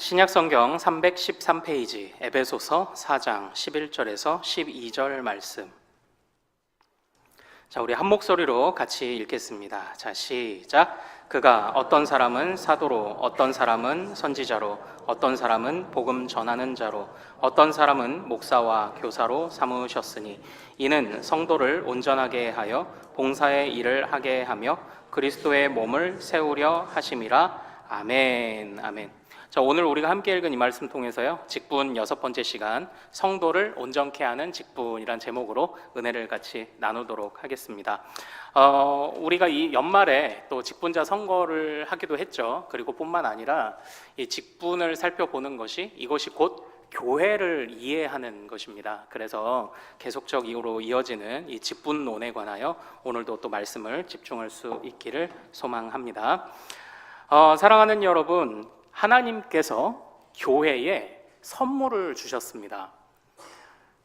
신약 성경 313페이지 에베소서 4장 11절에서 12절 말씀. 우리 한 목소리로 같이 읽겠습니다. 시작. 그가 어떤 사람은 사도로, 어떤 사람은 선지자로, 어떤 사람은 복음 전하는 자로, 어떤 사람은 목사와 교사로 삼으셨으니 이는 성도를 온전하게 하여 봉사의 일을 하게 하며 그리스도의 몸을 세우려 하심이라. 아멘. 아멘. 오늘 우리가 함께 읽은 이 말씀 통해서요, 직분 6번째 시간, 성도를 온전케 하는 직분이란 제목으로 은혜를 같이 나누도록 하겠습니다. 우리가 이 연말에 또 직분자 선거를 하기도 했죠. 그리고 뿐만 아니라 이 직분을 살펴보는 것이 이것이 곧 교회를 이해하는 것입니다. 그래서 계속적으로 이어지는 이 직분론에 관하여 오늘도 또 말씀을 집중할 수 있기를 소망합니다. 사랑하는 여러분, 하나님께서 교회에 선물을 주셨습니다.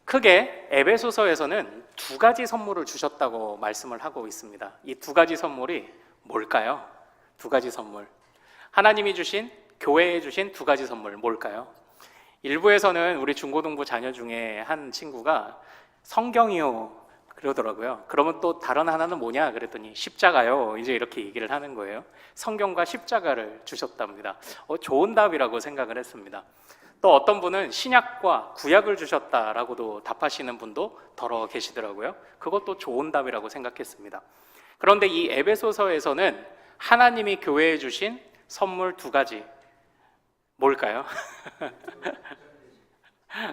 크게 에베소서에서는 2가지 선물을 주셨다고 말씀을 하고 있습니다. 이 2가지 선물이 뭘까요? 2가지 선물. 하나님이 주신, 교회에 주신 2가지 선물 뭘까요? 일부에서는 우리 중고등부 자녀 중에 한 친구가 성경이요 그러더라고요. 그러면 또 다른 하나는 뭐냐 그랬더니 십자가요, 이제 이렇게 얘기를 하는 거예요. 성경과 십자가를 주셨답니다. 좋은 답이라고 생각을 했습니다. 또 어떤 분은 신약과 구약을 주셨다라고도 답하시는 분도 더러 계시더라고요. 그것도 좋은 답이라고 생각했습니다. 그런데 이 에베소서에서는 하나님이 교회에 주신 선물 2가지 뭘까요?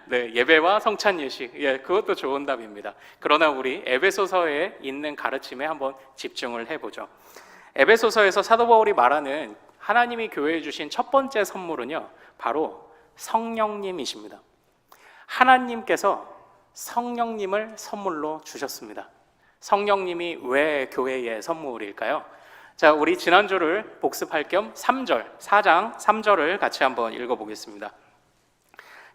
네, 예배와 성찬 예식. 그것도 좋은 답입니다. 그러나 우리 에베소서에 있는 가르침에 한번 집중을 해보죠. 에베소서에서 사도 바울이 말하는 하나님이 교회에 주신 첫 번째 선물은요, 바로 성령님이십니다. 하나님께서 성령님을 선물로 주셨습니다. 성령님이 왜 교회의 선물일까요? 우리 지난주를 복습할 겸 3절, 4장 3절을 같이 한번 읽어보겠습니다.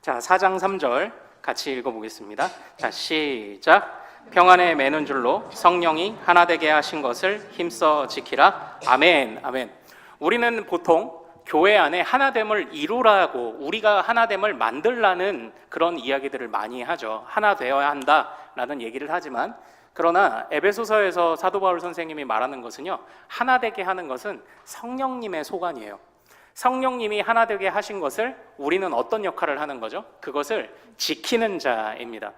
4장 3절 같이 읽어보겠습니다. 시작. 평안에 매는 줄로 성령이 하나 되게 하신 것을 힘써 지키라. 아멘. 아멘. 우리는 보통 교회 안에 하나됨을 이루라고, 우리가 하나됨을 만들라는 그런 이야기들을 많이 하죠. 하나 되어야 한다라는 얘기를 하지만, 그러나 에베소서에서 사도 바울 선생님이 말하는 것은요, 하나 되게 하는 것은 성령님의 소관이에요. 성령님이 하나 되게 하신 것을 우리는 어떤 역할을 하는 거죠? 그것을 지키는 자입니다.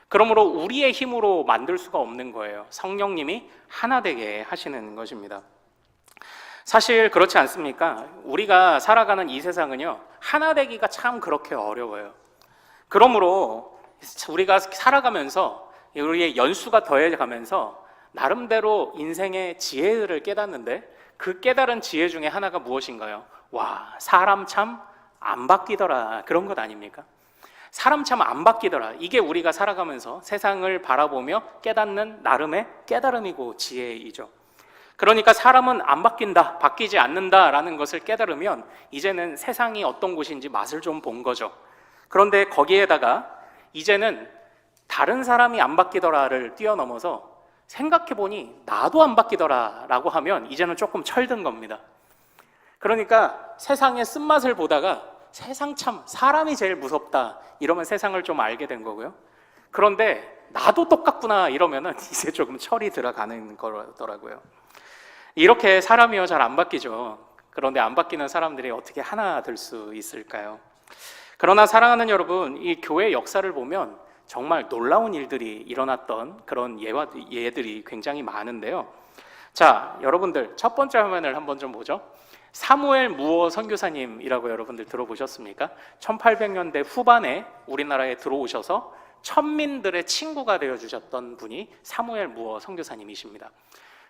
그러므로 우리의 힘으로 만들 수가 없는 거예요. 성령님이 하나 되게 하시는 것입니다. 사실 그렇지 않습니까? 우리가 살아가는 이 세상은요, 하나 되기가 참 그렇게 어려워요. 그러므로 우리가 살아가면서 우리의 연수가 더해가면서 나름대로 인생의 지혜를 깨닫는데, 그 깨달은 지혜 중에 하나가 무엇인가요? 사람 참 안 바뀌더라, 그런 것 아닙니까? 사람 참 안 바뀌더라, 이게 우리가 살아가면서 세상을 바라보며 깨닫는 나름의 깨달음이고 지혜이죠. 그러니까 사람은 안 바뀐다, 바뀌지 않는다라는 것을 깨달으면 이제는 세상이 어떤 곳인지 맛을 좀 본 거죠. 그런데 거기에다가 이제는 다른 사람이 안 바뀌더라를 뛰어넘어서 생각해보니 나도 안 바뀌더라 라고 하면 이제는 조금 철든 겁니다. 그러니까 세상의 쓴맛을 보다가 세상 참 사람이 제일 무섭다 이러면 세상을 좀 알게 된 거고요. 그런데 나도 똑같구나 이러면은 이제 조금 철이 들어가는 거더라고요. 이렇게 사람이요 잘 안 바뀌죠. 그런데 안 바뀌는 사람들이 어떻게 하나 될 수 있을까요? 그러나 사랑하는 여러분, 이 교회 역사를 보면 정말 놀라운 일들이 일어났던 그런 예들이 굉장히 많은데요. 여러분들 첫 번째 화면을 한번 좀 보죠. 사무엘 무어 선교사님이라고 여러분들 들어보셨습니까? 1800년대 후반에 우리나라에 들어오셔서 천민들의 친구가 되어주셨던 분이 사무엘 무어 선교사님이십니다.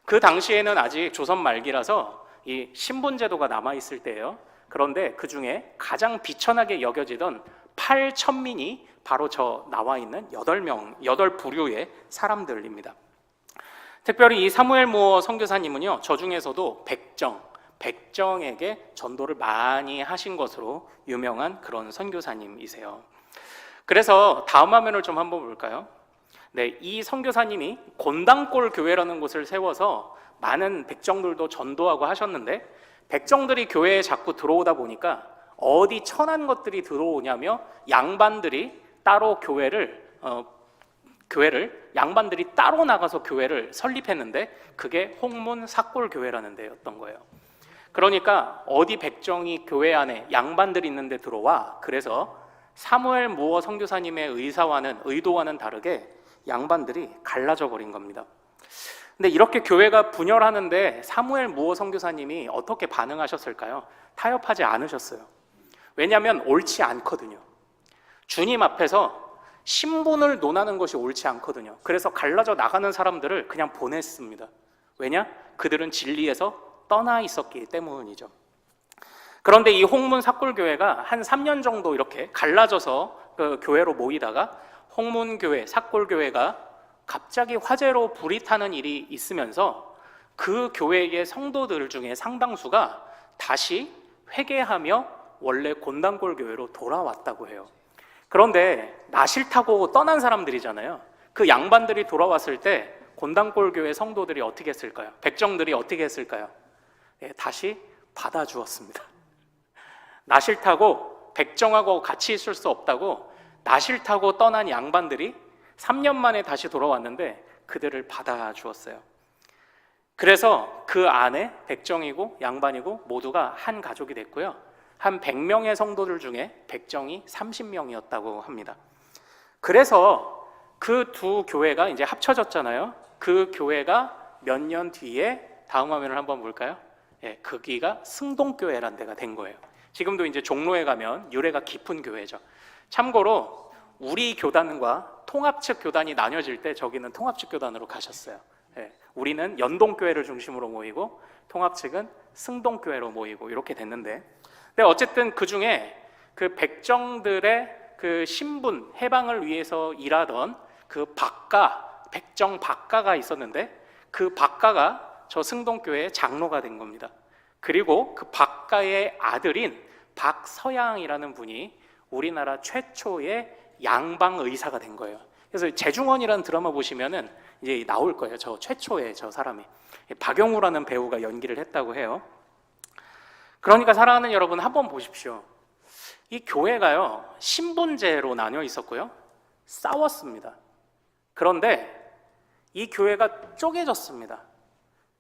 그 당시에는 아직 조선 말기라서 이 신분제도가 남아있을 때예요. 그런데 그 중에 가장 비천하게 여겨지던 8천민이 바로 저 나와 있는 8부류의 사람들입니다. 특별히 이 사무엘 무어 선교사님은요, 저 중에서도 백정에게 전도를 많이 하신 것으로 유명한 그런 선교사님이세요. 그래서 다음 화면을 좀 한번 볼까요? 이 선교사님이 곤당골 교회라는 곳을 세워서 많은 백정들도 전도하고 하셨는데, 백정들이 교회에 자꾸 들어오다 보니까 어디 천한 것들이 들어오냐며 양반들이 따로 교회를 양반들이 따로 나가서 교회를 설립했는데 그게 홍문 삭골교회라는 데였던 거예요. 그러니까 어디 백정이 교회 안에 양반들이 있는 데 들어와. 그래서 사무엘 무어 선교사님의 의도와는 다르게 양반들이 갈라져 버린 겁니다. 근데 이렇게 교회가 분열하는데 사무엘 무어 선교사님이 어떻게 반응하셨을까요? 타협하지 않으셨어요. 왜냐하면 옳지 않거든요. 주님 앞에서 신분을 논하는 것이 옳지 않거든요. 그래서 갈라져 나가는 사람들을 그냥 보냈습니다. 왜냐? 그들은 진리에서 떠나 있었기 때문이죠. 그런데 이 홍문 삭골교회가 한 3년 정도 이렇게 갈라져서 그 교회로 모이다가 홍문교회, 삭골교회가 갑자기 화재로 불이 타는 일이 있으면서 그 교회의 성도들 중에 상당수가 다시 회개하며 원래 곤단골교회로 돌아왔다고 해요. 그런데 나 싫다고 떠난 사람들이잖아요. 그 양반들이 돌아왔을 때 곤단골교회 성도들이 어떻게 했을까요? 백정들이 어떻게 했을까요? 다시 받아주었습니다. 나 싫다고 백정하고 같이 있을 수 없다고 나 싫다고 떠난 양반들이 3년 만에 다시 돌아왔는데 그들을 받아주었어요. 그래서 그 안에 백정이고 양반이고 모두가 한 가족이 됐고요. 한 100명의 성도들 중에 백정이 30명이었다고 합니다. 그래서 그 두 교회가 이제 합쳐졌잖아요. 그 교회가 몇 년 뒤에 다음 화면을 한번 볼까요? 거기가 승동교회라는 데가 된 거예요. 지금도 이제 종로에 가면 유래가 깊은 교회죠. 참고로 우리 교단과 통합측 교단이 나뉘어질 때 저기는 통합측 교단으로 가셨어요. 우리는 연동교회를 중심으로 모이고 통합측은 승동교회로 모이고 이렇게 됐는데, 근데 어쨌든 그 중에 그 백정들의 그 신분 해방을 위해서 일하던 그 백정 박가가 있었는데 그 박가가 저 승동교회의 장로가 된 겁니다. 그리고 그 박가의 아들인 박서양이라는 분이 우리나라 최초의 양방 의사가 된 거예요. 그래서 재중원이라는 드라마 보시면은 이제 나올 거예요. 저 최초의 저 사람이 박영우라는 배우가 연기를 했다고 해요. 그러니까 사랑하는 여러분, 한번 보십시오. 이 교회가요 신분제로 나뉘어 있었고요, 싸웠습니다. 그런데 이 교회가 쪼개졌습니다.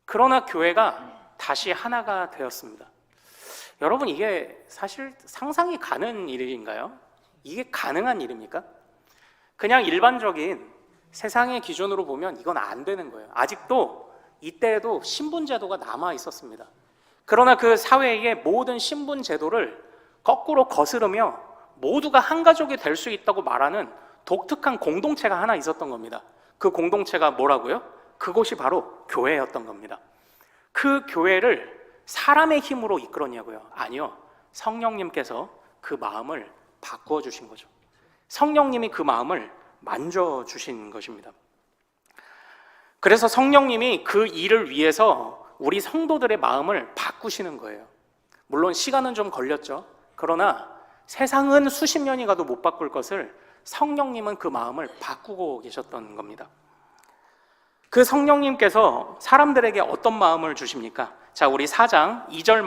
그러나 교회가 다시 하나가 되었습니다. 여러분, 이게 사실 상상이 가는 일인가요? 이게 가능한 일입니까? 그냥 일반적인 세상의 기준으로 보면 이건 안 되는 거예요. 아직도 이때에도 신분제도가 남아 있었습니다. 그러나 그 사회의 모든 신분제도를 거꾸로 거스르며 모두가 한 가족이 될 수 있다고 말하는 독특한 공동체가 하나 있었던 겁니다. 그 공동체가 뭐라고요? 그곳이 바로 교회였던 겁니다. 그 교회를 사람의 힘으로 이끌었냐고요? 아니요. 성령님께서 그 마음을 바꾸어 주신 거죠. 성령님이 그 마음을 만져주신 것입니다. 그래서 성령님이 그 일을 위해서 우리 성도들의 마음을 바꾸시는 거예요. 물론 시간은 좀 걸렸죠. 그러나 세상은 수십 년이 가도 못 바꿀 것을 성령님은 그 마음을 바꾸고 계셨던 겁니다. 그 성령님께서 사람들에게 어떤 마음을 주십니까? 자, 우리 4장 2절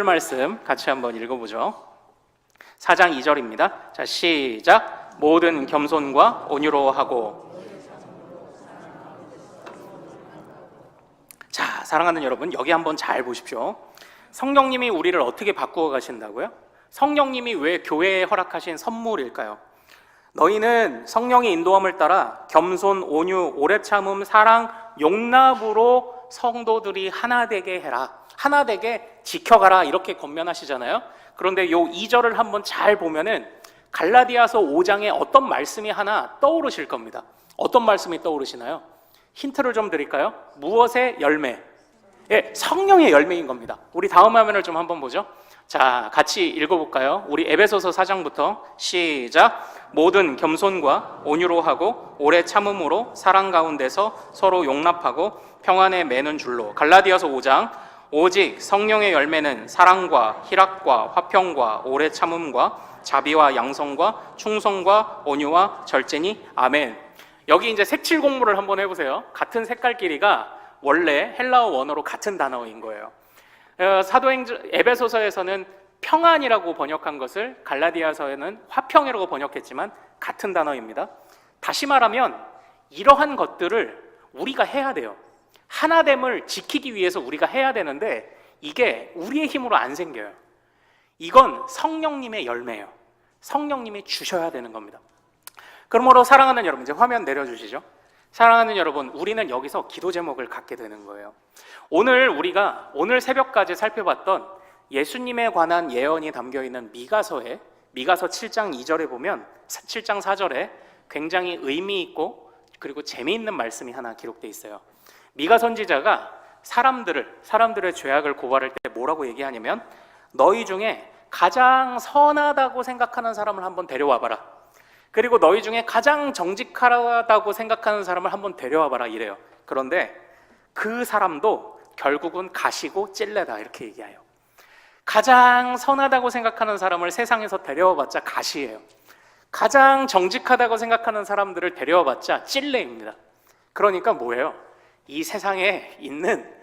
말씀 같이 한번 읽어보죠. 4장 2절입니다. 자, 시작. 모든 겸손과 온유로 하고. 자, 사랑하는 여러분, 여기 한번 잘 보십시오. 성령님이 우리를 어떻게 바꾸어 가신다고요? 성령님이 왜 교회에 허락하신 선물일까요? 너희는 성령의 인도함을 따라 겸손, 온유, 오래 참음, 사랑, 용납으로 성도들이 하나 되게 해라, 하나 되게 지켜가라, 이렇게 권면하시잖아요. 그런데 요 2절을 한번 잘 보면은 갈라디아서 5장에 어떤 말씀이 하나 떠오르실 겁니다. 어떤 말씀이 떠오르시나요? 힌트를 좀 드릴까요? 무엇의 열매? 성령의 열매인 겁니다. 우리 다음 화면을 좀 한번 보죠. 자, 같이 읽어볼까요? 우리 에베소서 4장부터 시작. 모든 겸손과 온유로 하고 오래 참음으로 사랑 가운데서 서로 용납하고 평안에 매는 줄로. 갈라디아서 5장. 오직 성령의 열매는 사랑과 희락과 화평과 오래 참음과 자비와 양성과 충성과 온유와 절제니. 아멘. 여기 이제 색칠 공부를 한번 해보세요. 같은 색깔끼리가 원래 헬라어 원어로 같은 단어인 거예요. 사도행전 에베소서에서는 평안이라고 번역한 것을 갈라디아서에는 화평이라고 번역했지만 같은 단어입니다. 다시 말하면 이러한 것들을 우리가 해야 돼요. 하나됨을 지키기 위해서 우리가 해야 되는데 이게 우리의 힘으로 안 생겨요. 이건 성령님의 열매예요. 성령님이 주셔야 되는 겁니다. 그러므로 사랑하는 여러분, 이제 화면 내려주시죠. 사랑하는 여러분, 우리는 여기서 기도 제목을 갖게 되는 거예요. 오늘 새벽까지 살펴봤던 예수님에 관한 예언이 담겨있는 미가서 7장 2절에 보면 7장 4절에 굉장히 의미 있고 그리고 재미있는 말씀이 하나 기록되어 있어요. 미가 선지자가 사람들의 죄악을 고발할 때 뭐라고 얘기하냐면, 너희 중에 가장 선하다고 생각하는 사람을 한번 데려와봐라. 그리고 너희 중에 가장 정직하다고 생각하는 사람을 한번 데려와봐라 이래요. 그런데 그 사람도 결국은 가시고 찔레다 이렇게 얘기해요. 가장 선하다고 생각하는 사람을 세상에서 데려와봤자 가시예요. 가장 정직하다고 생각하는 사람들을 데려와봤자 찔레입니다. 그러니까 뭐예요? 이 세상에 있는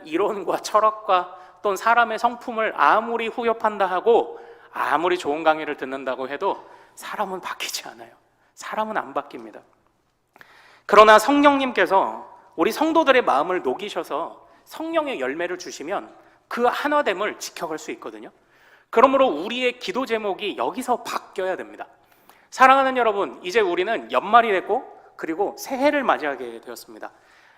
이론과 철학과 또는 사람의 성품을 아무리 후협한다 하고 아무리 좋은 강의를 듣는다고 해도 사람은 바뀌지 않아요. 사람은 안 바뀝니다. 그러나 성령님께서 우리 성도들의 마음을 녹이셔서 성령의 열매를 주시면 그 하나됨을 지켜갈 수 있거든요. 그러므로 우리의 기도 제목이 여기서 바뀌어야 됩니다. 사랑하는 여러분, 이제 우리는 연말이 됐고 그리고 새해를 맞이하게 되었습니다.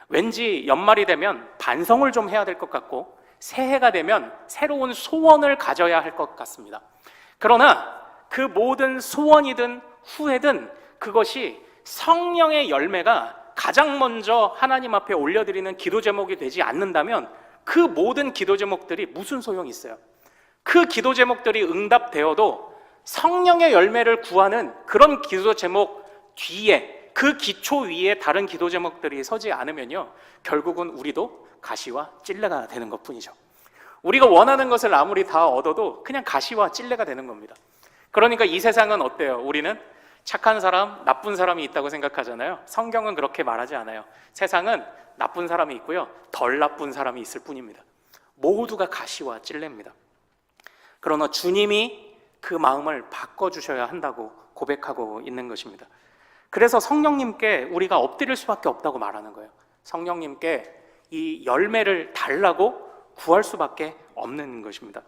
왠지 연말이 되면 반성을 좀 해야 될 것 같고 새해가 되면 새로운 소원을 가져야 할 것 같습니다. 그러나 그 모든 소원이든 후회든 그것이 성령의 열매가 가장 먼저 하나님 앞에 올려드리는 기도 제목이 되지 않는다면 그 모든 기도 제목들이 무슨 소용이 있어요? 그 기도 제목들이 응답되어도 성령의 열매를 구하는 그런 기도 제목 뒤에, 그 기초 위에 다른 기도 제목들이 서지 않으면요, 결국은 우리도 가시와 찔레가 되는 것뿐이죠. 우리가 원하는 것을 아무리 다 얻어도 그냥 가시와 찔레가 되는 겁니다. 그러니까 이 세상은 어때요? 우리는 착한 사람, 나쁜 사람이 있다고 생각하잖아요. 성경은 그렇게 말하지 않아요. 세상은 나쁜 사람이 있고요, 덜 나쁜 사람이 있을 뿐입니다. 모두가 가시와 찔레입니다. 그러나 주님이 그 마음을 바꿔주셔야 한다고 고백하고 있는 것입니다. 그래서 성령님께 우리가 엎드릴 수밖에 없다고 말하는 거예요. 성령님께 이 열매를 달라고 구할 수밖에 없는 것입니다.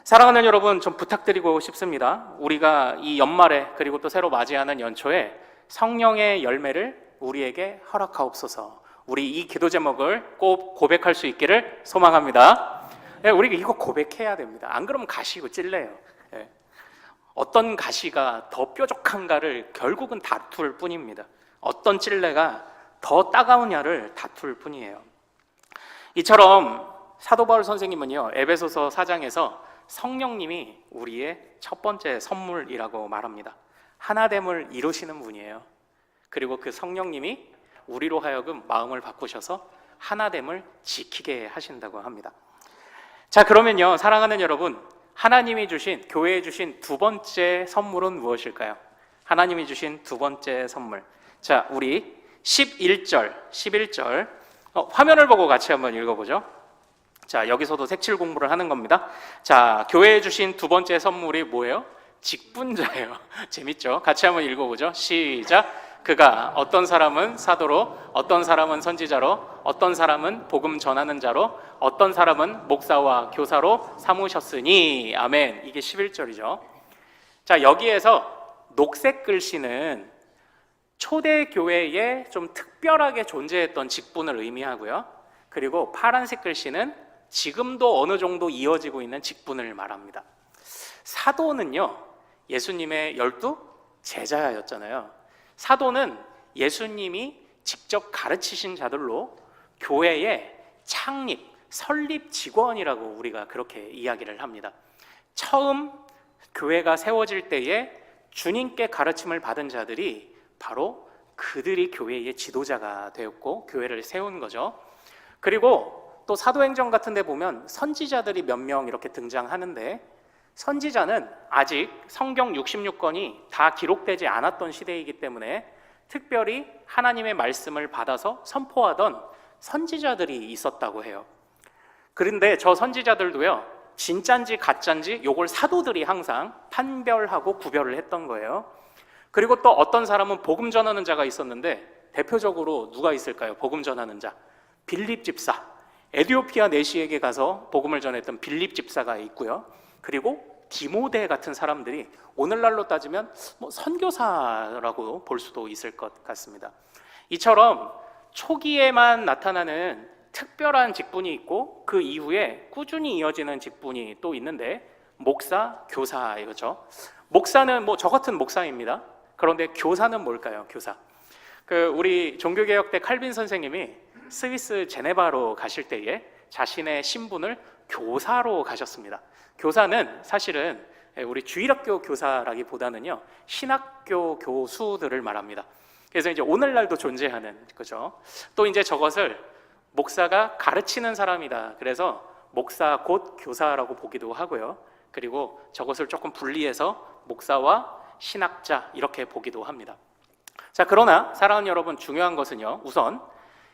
사랑하는 여러분, 좀 부탁드리고 싶습니다. 우리가 이 연말에 그리고 또 새로 맞이하는 연초에 성령의 열매를 우리에게 허락하옵소서. 우리 이 기도 제목을 꼭 고백할 수 있기를 소망합니다. 우리가 이거 고백해야 됩니다. 안 그러면 가시고 찔레요. 어떤 가시가 더 뾰족한가를 결국은 다툴 뿐입니다. 어떤 찔레가 더 따가우냐를 다툴 뿐이에요. 이처럼 사도 바울 선생님은요, 에베소서 4장에서 성령님이 우리의 첫 번째 선물이라고 말합니다. 하나됨을 이루시는 분이에요. 그리고 그 성령님이 우리로 하여금 마음을 바꾸셔서 하나됨을 지키게 하신다고 합니다. 자, 그러면요, 사랑하는 여러분, 하나님이 주신, 교회에 주신 두 번째 선물은 무엇일까요? 하나님이 주신 두 번째 선물. 자, 우리 11절 화면을 보고 같이 한번 읽어보죠. 자, 여기서도 색칠 공부를 하는 겁니다. 자, 교회에 주신 두 번째 선물이 뭐예요? 직분자예요. 재밌죠? 같이 한번 읽어보죠. 시작. 그가 어떤 사람은 사도로, 어떤 사람은 선지자로, 어떤 사람은 복음 전하는 자로, 어떤 사람은 목사와 교사로 삼으셨으니. 아멘. 이게 11절이죠. 자, 여기에서 녹색 글씨는 초대교회에 좀 특별하게 존재했던 직분을 의미하고요, 그리고 파란색 글씨는 지금도 어느 정도 이어지고 있는 직분을 말합니다. 사도는요, 예수님의 12 제자였잖아요. 사도는 예수님이 직접 가르치신 자들로 교회의 창립, 설립 직원이라고 우리가 그렇게 이야기를 합니다. 처음 교회가 세워질 때에 주님께 가르침을 받은 자들이 바로 그들이 교회의 지도자가 되었고 교회를 세운 거죠. 그리고 또 사도행전 같은 데 보면 선지자들이 몇 명 이렇게 등장하는데, 선지자는 아직 성경 66권이 다 기록되지 않았던 시대이기 때문에 특별히 하나님의 말씀을 받아서 선포하던 선지자들이 있었다고 해요. 그런데 저 선지자들도요, 진짠지 가짠지 요걸 사도들이 항상 판별하고 구별을 했던 거예요. 그리고 또 어떤 사람은 복음 전하는 자가 있었는데 대표적으로 누가 있을까요? 복음 전하는 자, 빌립 집사, 에디오피아 내시에게 가서 복음을 전했던 빌립 집사가 있고요. 그리고 디모데 같은 사람들이 오늘날로 따지면 선교사라고 볼 수도 있을 것 같습니다. 이처럼 초기에만 나타나는 특별한 직분이 있고 그 이후에 꾸준히 이어지는 직분이 또 있는데 목사, 교사 이거죠. 목사는 저 같은 목사입니다. 그런데 교사는 뭘까요? 교사. 우리 종교개혁 때 칼빈 선생님이 스위스 제네바로 가실 때에 자신의 신분을 교사로 가셨습니다. 교사는 사실은 우리 주일학교 교사라기보다는요 신학교 교수들을 말합니다. 그래서 이제 오늘날도 존재하는 거죠. 또 이제 저것을 목사가 가르치는 사람이다. 그래서 목사 곧 교사라고 보기도 하고요. 그리고 저것을 조금 분리해서 목사와 신학자 이렇게 보기도 합니다. 자, 그러나 사랑하는 여러분, 중요한 것은요, 우선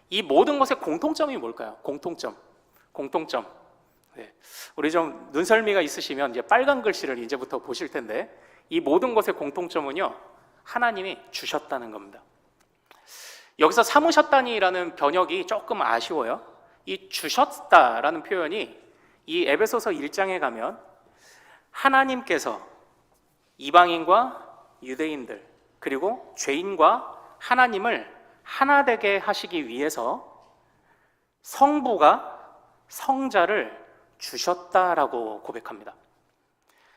이 모든 것의 공통점이 뭘까요? 공통점. 네. 우리 좀 눈썰미가 있으시면 이제 빨간 글씨를 이제부터 보실 텐데 이 모든 것의 공통점은요, 하나님이 주셨다는 겁니다. 여기서 삼으셨다니라는 번역이 조금 아쉬워요. 이 주셨다라는 표현이 이 에베소서 1장에 가면 하나님께서 이방인과 유대인들 그리고 죄인과 하나님을 하나 되게 하시기 위해서 성부가 성자를 주셨다라고 고백합니다.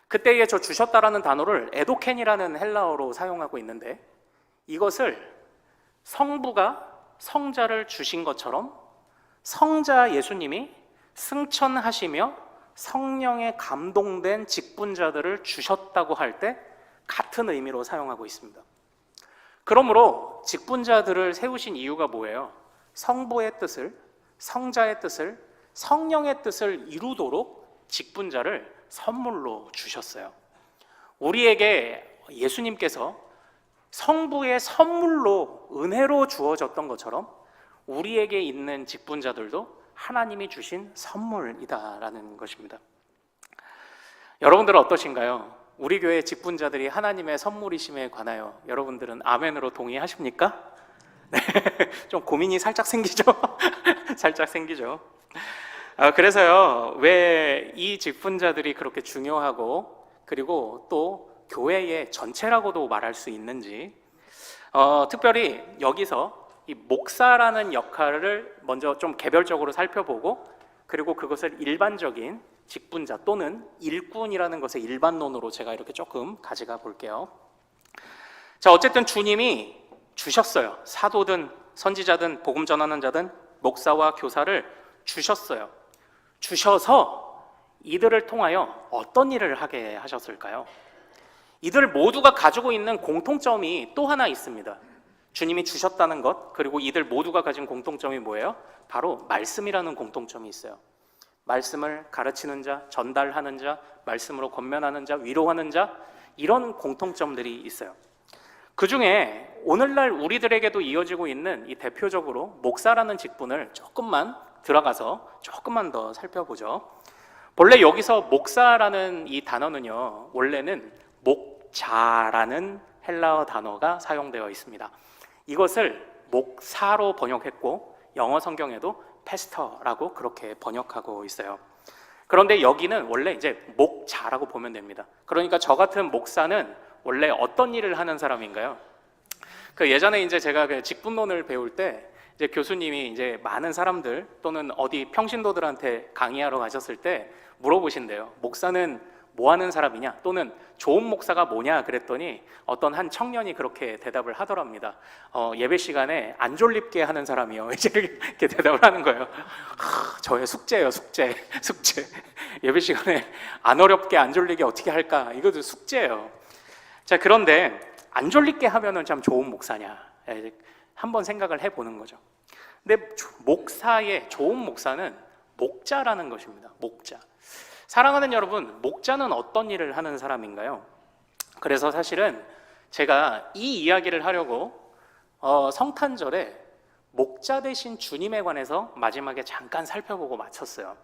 그때에 저 주셨다라는 단어를 에도켄이라는 헬라어로 사용하고 있는데 이것을 성부가 성자를 주신 것처럼 성자 예수님이 승천하시며 성령에 감동된 직분자들을 주셨다고 할 때 같은 의미로 사용하고 있습니다. 그러므로 직분자들을 세우신 이유가 뭐예요? 성부의 뜻을, 성자의 뜻을, 성령의 뜻을 이루도록 직분자를 선물로 주셨어요. 우리에게 예수님께서 성부의 선물로 은혜로 주어졌던 것처럼 우리에게 있는 직분자들도 하나님이 주신 선물이다라는 것입니다. 여러분들은 어떠신가요? 우리 교회 직분자들이 하나님의 선물이심에 관하여 여러분들은 아멘으로 동의하십니까? 네, 좀 고민이 살짝 생기죠? 살짝 생기죠. 그래서요, 왜 이 직분자들이 그렇게 중요하고 그리고 또 교회의 전체라고도 말할 수 있는지 특별히 여기서 이 목사라는 역할을 먼저 좀 개별적으로 살펴보고 그리고 그것을 일반적인 직분자 또는 일꾼이라는 것의 일반론으로 제가 이렇게 조금 가져가 볼게요. 자, 어쨌든 주님이 주셨어요. 사도든 선지자든 복음 전하는 자든 목사와 교사를 주셨어요. 주셔서 이들을 통하여 어떤 일을 하게 하셨을까요? 이들 모두가 가지고 있는 공통점이 또 하나 있습니다. 주님이 주셨다는 것, 그리고 이들 모두가 가진 공통점이 뭐예요? 바로 말씀이라는 공통점이 있어요. 말씀을 가르치는 자, 전달하는 자, 말씀으로 권면하는 자, 위로하는 자, 이런 공통점들이 있어요. 그 중에 오늘날 우리들에게도 이어지고 있는 이 대표적으로 목사라는 직분을 조금만 들어가서 조금만 더 살펴보죠. 본래 여기서 목사라는 이 단어는요, 원래는 목자라는 헬라어 단어가 사용되어 있습니다. 이것을 목사로 번역했고 영어 성경에도 패스터라고 그렇게 번역하고 있어요. 그런데 여기는 원래 이제 목자라고 보면 됩니다. 그러니까 저 같은 목사는 원래 어떤 일을 하는 사람인가요? 예전에 이제 제가 직분론을 배울 때 이제 교수님이 이제 많은 사람들 또는 어디 평신도들한테 강의하러 가셨을 때 물어보신대요. 목사는 뭐 하는 사람이냐? 또는 좋은 목사가 뭐냐? 그랬더니 어떤 한 청년이 그렇게 대답을 하더랍니다. 예배 시간에 안 졸립게 하는 사람이요. 이렇게 대답을 하는 거예요. 저의 숙제예요, 숙제. 예배 시간에 안 어렵게 안 졸리게 어떻게 할까? 이것도 숙제예요. 자, 그런데 안 졸리게 하면은 참 좋은 목사냐? 한번 생각을 해보는 거죠. 근데 목사의 좋은 목사는 목자라는 것입니다. 목자. 사랑하는 여러분, 목자는 어떤 일을 하는 사람인가요? 그래서 사실은 제가 이 이야기를 하려고 성탄절에 목자 되신 주님에 관해서 마지막에 잠깐 살펴보고 마쳤어요.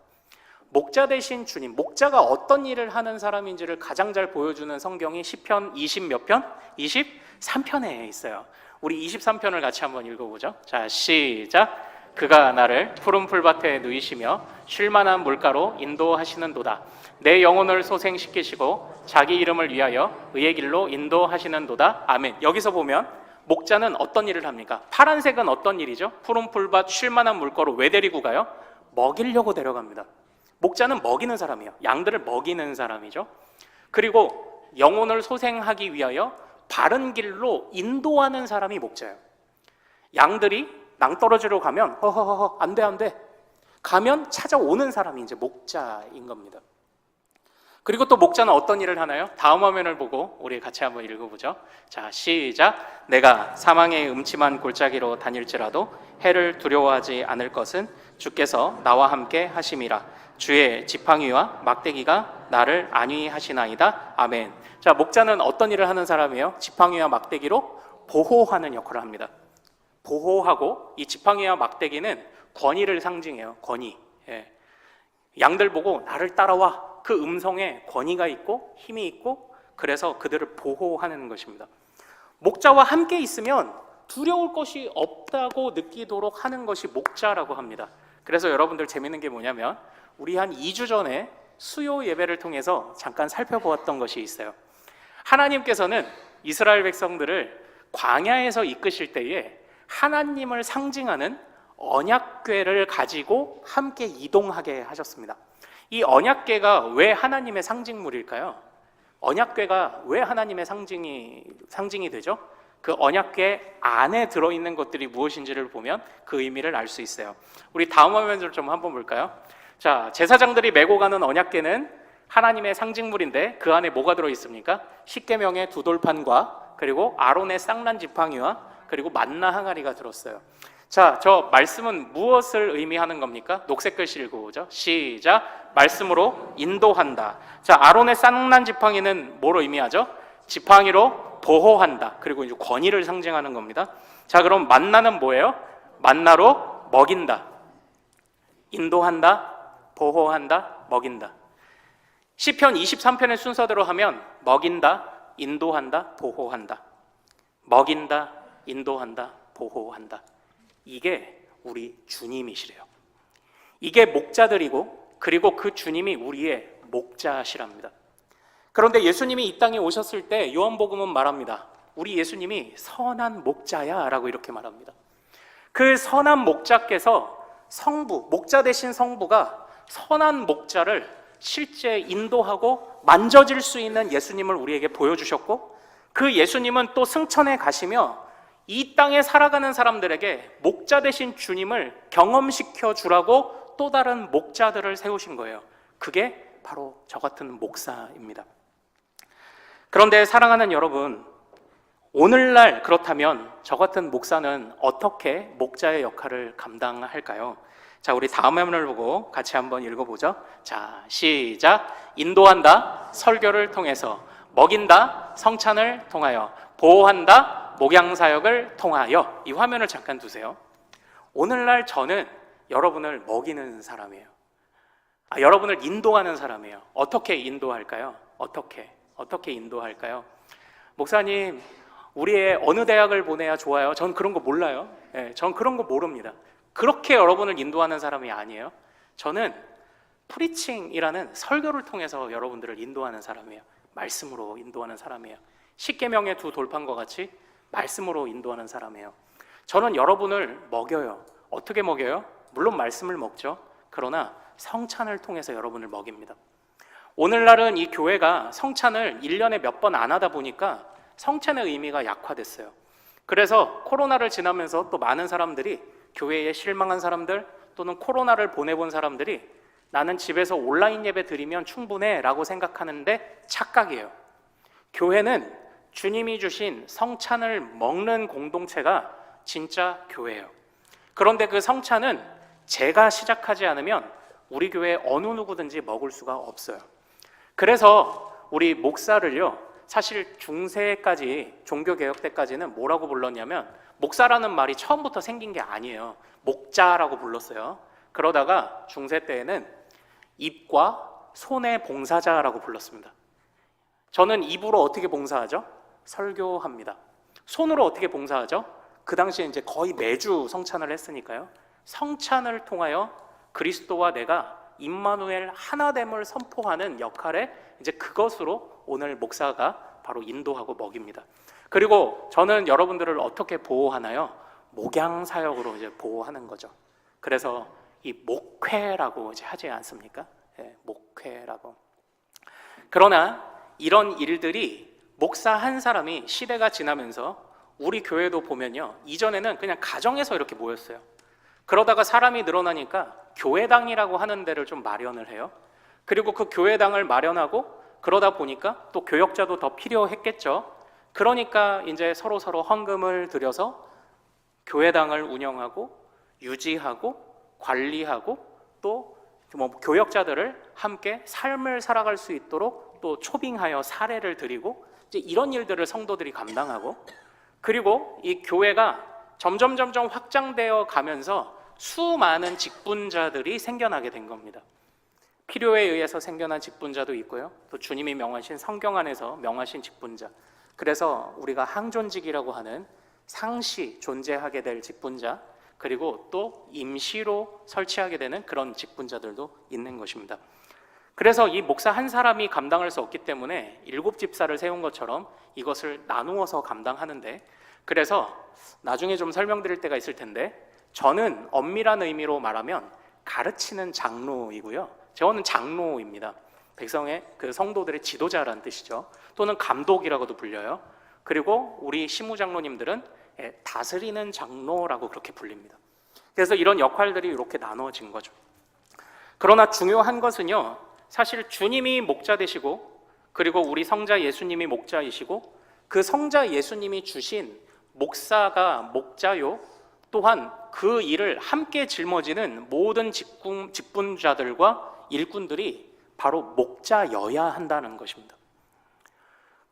목자 되신 주님, 목자가 어떤 일을 하는 사람인지를 가장 잘 보여주는 성경이 시편 20 몇 편? 23편에 있어요. 우리 23편을 같이 한번 읽어보죠. 자, 시작. 그가 나를 푸른 풀밭에 누이시며 쉴만한 물가로 인도하시는도다. 내 영혼을 소생시키시고 자기 이름을 위하여 의의 길로 인도하시는도다. 아멘. 여기서 보면 목자는 어떤 일을 합니까? 파란색은 어떤 일이죠? 푸른 풀밭 쉴만한 물가로 왜 데리고 가요? 먹이려고 데려갑니다. 목자는 먹이는 사람이에요. 양들을 먹이는 사람이죠. 그리고 영혼을 소생하기 위하여 바른 길로 인도하는 사람이 목자예요. 양들이 낭떠러지로 가면 허허허 안돼 가면 찾아오는 사람이 이제 목자인 겁니다. 그리고 또 목자는 어떤 일을 하나요? 다음 화면을 보고 우리 같이 한번 읽어보죠. 자, 시작. 내가 사망의 음침한 골짜기로 다닐지라도 해를 두려워하지 않을 것은 주께서 나와 함께 하심이라. 주의 지팡이와 막대기가 나를 안위하시나이다. 아멘. 자, 목자는 어떤 일을 하는 사람이에요? 지팡이와 막대기로 보호하는 역할을 합니다. 보호하고, 이 지팡이와 막대기는 권위를 상징해요. 권위. 예. 양들 보고 나를 따라와. 그 음성에 권위가 있고 힘이 있고, 그래서 그들을 보호하는 것입니다. 목자와 함께 있으면 두려울 것이 없다고 느끼도록 하는 것이 목자라고 합니다. 그래서 여러분들 재밌는 게 뭐냐면, 우리 한 2주 전에 수요 예배를 통해서 잠깐 살펴보았던 것이 있어요. 하나님께서는 이스라엘 백성들을 광야에서 이끄실 때에 하나님을 상징하는 언약궤를 가지고 함께 이동하게 하셨습니다. 이 언약궤가 왜 하나님의 상징물일까요? 언약궤가 왜 하나님의 상징이 되죠? 그 언약궤 안에 들어있는 것들이 무엇인지를 보면 그 의미를 알 수 있어요. 우리 다음 화면을 좀 한번 볼까요? 자, 제사장들이 메고 가는 언약궤는 하나님의 상징물인데 그 안에 뭐가 들어있습니까? 십계명의 두 돌판과 그리고 아론의 쌍난 지팡이와 그리고 만나 항아리가 들었어요. 자, 저 말씀은 무엇을 의미하는 겁니까? 녹색 글씨 읽어보죠. 시작. 말씀으로 인도한다. 자, 아론의 쌍난 지팡이는 뭐로 의미하죠? 지팡이로 보호한다. 그리고 이제 권위를 상징하는 겁니다. 자, 그럼 만나는 뭐예요? 만나로 먹인다. 인도한다, 보호한다, 먹인다. 시편 23편의 순서대로 하면 먹인다, 인도한다, 보호한다. 먹인다, 인도한다, 보호한다. 이게 우리 주님이시래요. 이게 목자들이고, 그리고 그 주님이 우리의 목자시랍니다. 그런데 예수님이 이 땅에 오셨을 때 요한복음은 말합니다. 우리 예수님이 선한 목자야 라고 이렇게 말합니다. 그 선한 목자께서 성부, 목자 되신 성부가 선한 목자를 실제 인도하고 만져질 수 있는 예수님을 우리에게 보여주셨고, 그 예수님은 또 승천해 가시며 이 땅에 살아가는 사람들에게 목자 되신 주님을 경험시켜 주라고 또 다른 목자들을 세우신 거예요. 그게 바로 저 같은 목사입니다. 그런데 사랑하는 여러분, 오늘날 그렇다면 저 같은 목사는 어떻게 목자의 역할을 감당할까요? 자, 우리 다음 화면을 보고 같이 한번 읽어보죠. 자, 시작. 인도한다, 설교를 통해서. 먹인다, 성찬을 통하여. 보호한다, 목양사역을 통하여. 이 화면을 잠깐 두세요. 오늘날 저는 여러분을 먹이는 사람이에요. 여러분을 인도하는 사람이에요. 어떻게 인도할까요? 어떻게 인도할까요? 목사님, 우리의 어느 대학을 보내야 좋아요? 전 그런 거 몰라요. 전 그런 거 모릅니다. 그렇게 여러분을 인도하는 사람이 아니에요. 저는 프리칭이라는 설교를 통해서 여러분들을 인도하는 사람이에요. 말씀으로 인도하는 사람이에요. 십계명의 두 돌판과 같이 말씀으로 인도하는 사람이에요. 저는 여러분을 먹여요. 어떻게 먹여요? 물론 말씀을 먹죠. 그러나 성찬을 통해서 여러분을 먹입니다. 오늘날은 이 교회가 성찬을 1년에 몇 번 안 하다 보니까 성찬의 의미가 약화됐어요. 그래서 코로나를 지나면서 또 많은 사람들이, 교회에 실망한 사람들 또는 코로나를 보내본 사람들이 나는 집에서 온라인 예배 드리면 충분해 라고 생각하는데 착각이에요. 교회는 주님이 주신 성찬을 먹는 공동체가 진짜 교회예요. 그런데 그 성찬은 제가 시작하지 않으면 우리 교회 어느 누구든지 먹을 수가 없어요. 그래서 우리 목사를요, 사실 중세까지, 종교개혁 때까지는 뭐라고 불렀냐면, 목사라는 말이 처음부터 생긴 게 아니에요. 목자라고 불렀어요. 그러다가 중세 때에는 입과 손의 봉사자라고 불렀습니다. 저는 입으로 어떻게 봉사하죠? 설교합니다. 손으로 어떻게 봉사하죠? 그 당시에 이제 거의 매주 성찬을 했으니까요. 성찬을 통하여 그리스도와 내가 임마누엘 하나됨을 선포하는 역할에 이제 그것으로 오늘 목사가 바로 인도하고 먹입니다. 그리고 저는 여러분들을 어떻게 보호하나요? 목양 사역으로 이제 보호하는 거죠. 그래서 이 목회라고 이제 하지 않습니까? 네, 목회라고. 그러나 이런 일들이 목사 한 사람이 시대가 지나면서 우리 교회도 보면요, 이전에는 그냥 가정에서 이렇게 모였어요. 그러다가 사람이 늘어나니까 교회당이라고 하는 데를 좀 마련을 해요. 그리고 그 교회당을 마련하고 그러다 보니까 또 교역자도 더 필요했겠죠. 그러니까 이제 서로 헌금을 들여서 교회당을 운영하고 유지하고 관리하고 또 뭐 교역자들을 함께 삶을 살아갈 수 있도록 또 초빙하여 사례를 드리고 이제 이런 일들을 성도들이 감당하고, 그리고 이 교회가 점점 확장되어 가면서 수많은 직분자들이 생겨나게 된 겁니다. 필요에 의해서 생겨난 직분자도 있고요, 또 주님이 명하신 성경 안에서 명하신 직분자, 그래서 우리가 항존직이라고 하는 상시 존재하게 될 직분자, 그리고 또 임시로 설치하게 되는 그런 직분자들도 있는 것입니다. 그래서 이 목사 한 사람이 감당할 수 없기 때문에 7집사를 세운 것처럼 이것을 나누어서 감당하는데, 그래서 나중에 좀 설명드릴 때가 있을 텐데, 저는 엄밀한 의미로 말하면 가르치는 장로이고요, 저는 장로입니다. 백성의 그 성도들의 지도자라는 뜻이죠. 또는 감독이라고도 불려요. 그리고 우리 시무장로님들은 다스리는 장로라고 그렇게 불립니다. 그래서 이런 역할들이 이렇게 나눠진 거죠. 그러나 중요한 것은요, 사실 주님이 목자 되시고, 그리고 우리 성자 예수님이 목자이시고, 그 성자 예수님이 주신 목사가 목자요, 또한 그 일을 함께 짊어지는 모든 직분자들과 일꾼들이 바로 목자여야 한다는 것입니다.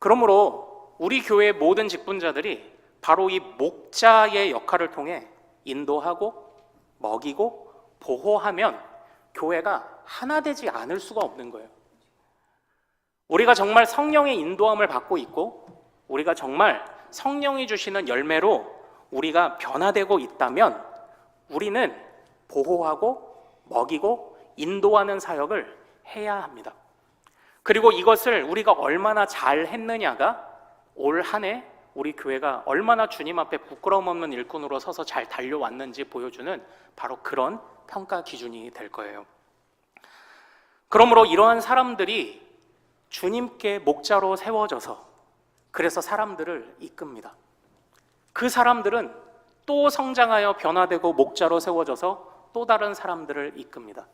그러므로 우리 교회의 모든 직분자들이 바로 이 목자의 역할을 통해 인도하고 먹이고 보호하면 교회가 하나 되지 않을 수가 없는 거예요. 우리가 정말 성령의 인도함을 받고 있고, 우리가 정말 성령이 주시는 열매로 우리가 변화되고 있다면 우리는 보호하고 먹이고 인도하는 사역을 해야 합니다. 그리고 이것을 우리가 얼마나 잘 했느냐가 올 한 해 우리 교회가 얼마나 주님 앞에 부끄러움 없는 일꾼으로 서서 잘 달려왔는지 보여주는 바로 그런 평가 기준이 될 거예요. 그러므로 이러한 사람들이 주님께 목자로 세워져서 그래서 사람들을 이끕니다. 그 사람들은 또 성장하여 변화되고 목자로 세워져서 또 다른 사람들을 이끕니다.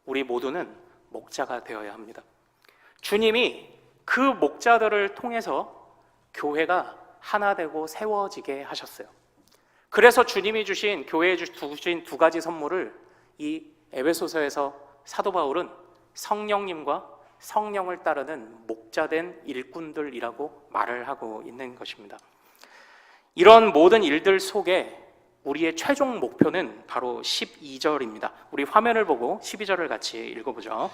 우리 모두는 목자가 되어야 합니다. 주님이 그 목자들을 통해서 교회가 하나 되고 세워지게 하셨어요. 그래서 주님이 주신, 교회에 주신 두 가지 선물을 이 에베소서에서 사도 바울은 성령님과 성령을 따르는 목자된 일꾼들이라고 말을 하고 있는 것입니다. 이런 모든 일들 속에 우리의 최종 목표는 바로 12절입니다. 우리 화면을 보고 12절을 같이 읽어보죠.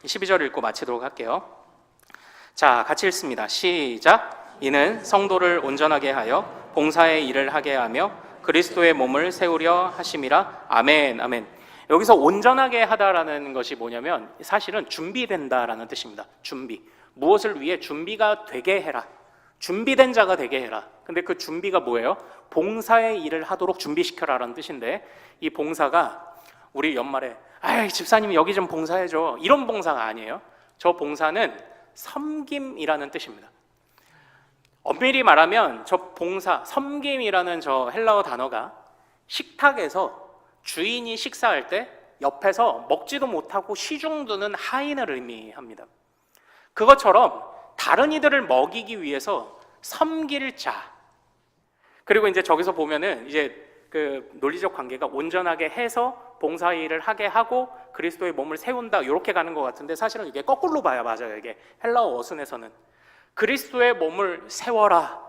12절 읽고 마치도록 할게요. 자, 같이 읽습니다. 시작. 이는 성도를 온전하게 하여 봉사의 일을 하게 하며 그리스도의 몸을 세우려 하심이라. 아멘, 아멘. 여기서 온전하게 하다라는 것이 뭐냐면 사실은 준비된다라는 뜻입니다. 준비. 무엇을 위해 준비가 되게 해라. 준비된 자가 되게 해라. 근데 그 준비가 뭐예요? 봉사의 일을 하도록 준비시켜라라는 뜻인데, 이 봉사가 우리 연말에 아이 집사님이 여기 좀 봉사해줘, 이런 봉사가 아니에요. 저 봉사는 섬김이라는 뜻입니다. 엄밀히 말하면 저 봉사, 섬김이라는 저 헬라어 단어가 식탁에서 주인이 식사할 때 옆에서 먹지도 못하고 시중 두는 하인을 의미합니다. 그것처럼 다른 이들을 먹이기 위해서 섬길 자. 그리고 이제 저기서 보면은 이제 그 논리적 관계가 온전하게 해서 봉사 일을 하게 하고 그리스도의 몸을 세운다, 이렇게 가는 것 같은데 사실은 이게 거꾸로 봐야 맞아요. 이게 헬라어 어순에서는 그리스도의 몸을 세워라,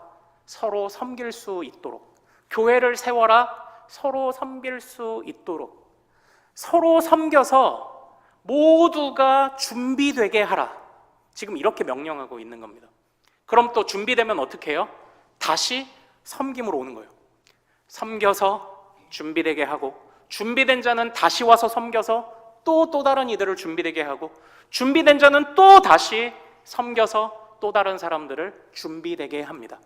서로 섬길 수 있도록. 교회를 세워라, 서로 섬길 수 있도록. 서로 섬겨서 모두가 준비되게 하라. 지금 이렇게 명령하고 있는 겁니다. 그럼 또 준비되면 어떻게 해요? 다시 섬김으로 오는 거예요. 섬겨서 준비되게 하고, 준비된 자는 다시 와서 섬겨서 또 다른 이들을 준비되게 하고, 준비된 자는 또 다시 섬겨서 또 다른 사람들을 준비되게 합니다.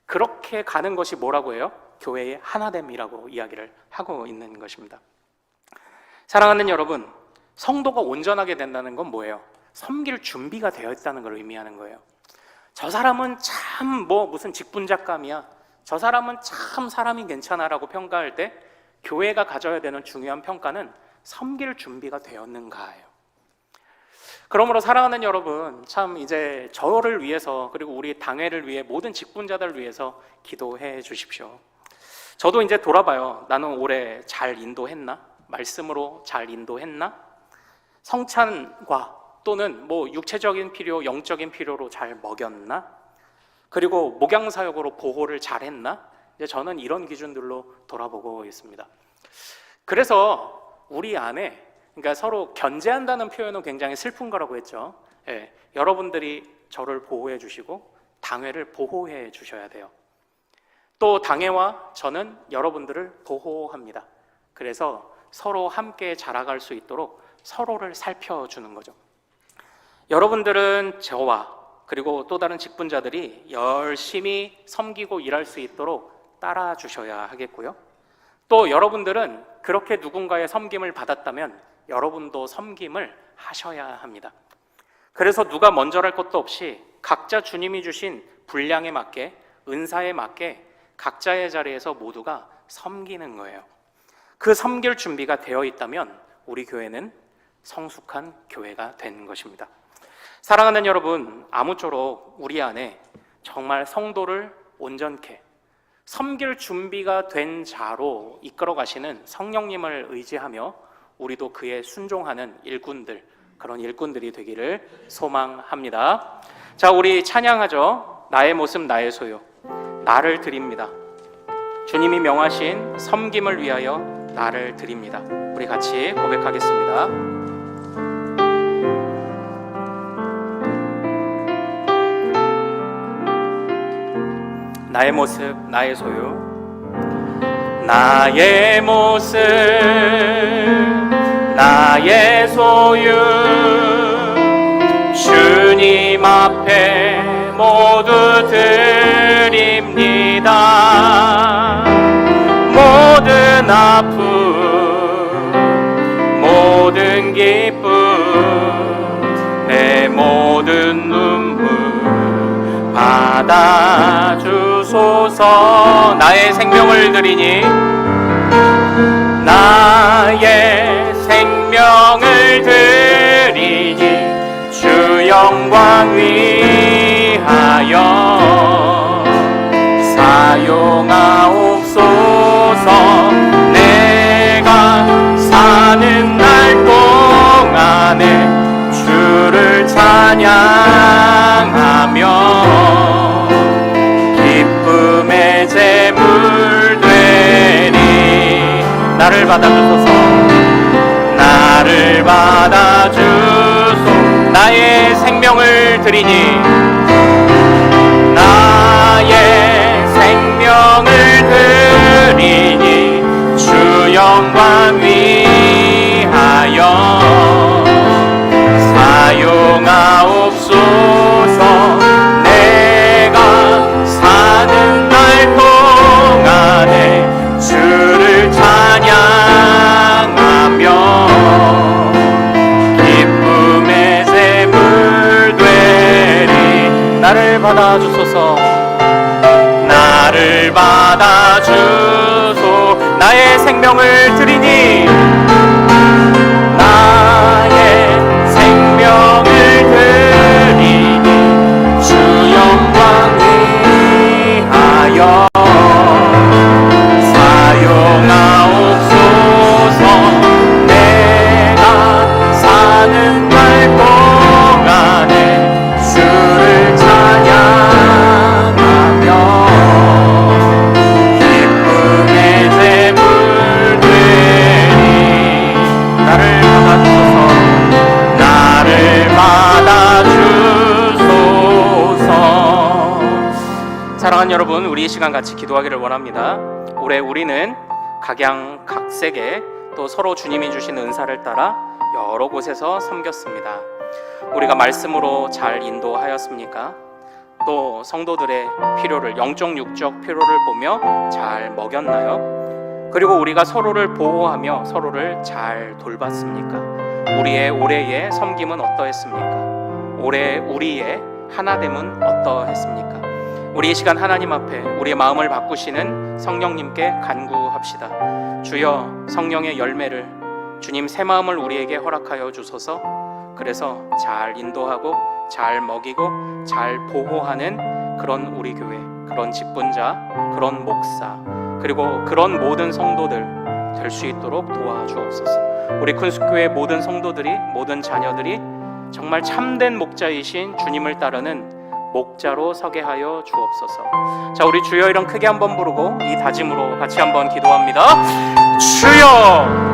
그렇게 가는 것이 뭐라고 해요? 교회의 하나됨이라고 이야기를 하고 있는 것입니다. 사랑하는 여러분, 성도가 온전하게 된다는 건 뭐예요? 섬길 준비가 되어 있다는 걸 의미하는 거예요. 저 사람은 참 무슨 직분작감이야, 저 사람은 참 사람이 괜찮아라고 평가할 때 교회가 가져야 되는 중요한 평가는 섬길 준비가 되었는가예요. 그러므로 사랑하는 여러분, 참 이제 저를 위해서, 그리고 우리 당회를 위해, 모든 직분자들을 위해서 기도해 주십시오. 저도 이제 돌아봐요. 나는 올해 잘 인도했나? 말씀으로 잘 인도했나? 성찬과 또는 육체적인 필요, 영적인 필요로 잘 먹였나? 그리고 목양사역으로 보호를 잘했나? 이제 저는 이런 기준들로 돌아보고 있습니다. 그래서 우리 안에, 그러니까 서로 견제한다는 표현은 굉장히 슬픈 거라고 했죠. 여러분들이 저를 보호해 주시고 당회를 보호해 주셔야 돼요. 또 당회와 저는 여러분들을 보호합니다. 그래서 서로 함께 자라갈 수 있도록 서로를 살펴주는 거죠. 여러분들은 저와 그리고 또 다른 직분자들이 열심히 섬기고 일할 수 있도록 따라주셔야 하겠고요. 또 여러분들은 그렇게 누군가의 섬김을 받았다면 여러분도 섬김을 하셔야 합니다. 그래서 누가 먼저랄 것도 없이 각자 주님이 주신 분량에 맞게, 은사에 맞게 각자의 자리에서 모두가 섬기는 거예요. 그 섬길 준비가 되어 있다면 우리 교회는 성숙한 교회가 된 것입니다. 사랑하는 여러분, 아무쪼록 우리 안에 정말 성도를 온전케 섬길 준비가 된 자로 이끌어 가시는 성령님을 의지하며 우리도 그에 순종하는 일꾼들, 그런 일꾼들이 되기를 소망합니다. 자, 우리 찬양하죠. 나의 모습 나의 소유, 나를 드립니다. 주님이 명하신 섬김을 위하여 나를 드립니다. 우리 같이 고백하겠습니다. 나의 모습 나의 소유, 나의 모습 나의 소유, 주님 앞에 모두 드립니다. 모든 아픔 모든 기쁨 내 모든 눈물 받아주소서. 나의 생명을 드리니 나의 생명을 드리니 주 영광 위하여 사용하옵소서. 내가 사는 날 동안에 주를 찬양하며 기쁨의 제물 되리. 나를 받아주소서. 나를 받아주소. 나의 생명을 드리니 나의 생명을 드리니 주 영광 위하여 사용하옵소서. 내가 사는 날 동안에 주를 찬양하며 기쁨의 제물 되리. 나를 받아주소서. 나를 받아주소. 나의 생명을 드리니 나의 생명을 드리니 주 영광 위하여 사용하옵소서. 내가 사는 날 동안에 주를 찬양하며 기쁨의 제물 되리. 사랑하는 여러분, 우리 이 시간 같이 기도하기를 원합니다. 올해 우리는 각양각색의 또 서로 주님이 주신 은사를 따라 여러 곳에서 섬겼습니다. 우리가 말씀으로 잘 인도하였습니까? 또 성도들의 필요를, 영적 육적 필요를 보며 잘 먹였나요? 그리고 우리가 서로를 보호하며 서로를 잘 돌봤습니까? 우리의 올해의 섬김은 어떠했습니까? 올해 우리의 하나됨은 어떠했습니까? 우리 이 시간 하나님 앞에 우리의 마음을 바꾸시는 성령님께 간구합시다. 주여, 성령의 열매를, 주님 새 마음을 우리에게 허락하여 주소서. 그래서 잘 인도하고 잘 먹이고 잘 보호하는 그런 우리 교회, 그런 직분자, 그런 목사, 그리고 그런 모든 성도들 될 수 있도록 도와주옵소서. 우리 큰숙교회 모든 성도들이, 모든 자녀들이 정말 참된 목자이신 주님을 따르는 목자로 서게 하여 주옵소서. 자, 우리 주여 이름 크게 한번 부르고 이 다짐으로 같이 한번 기도합니다. 주여!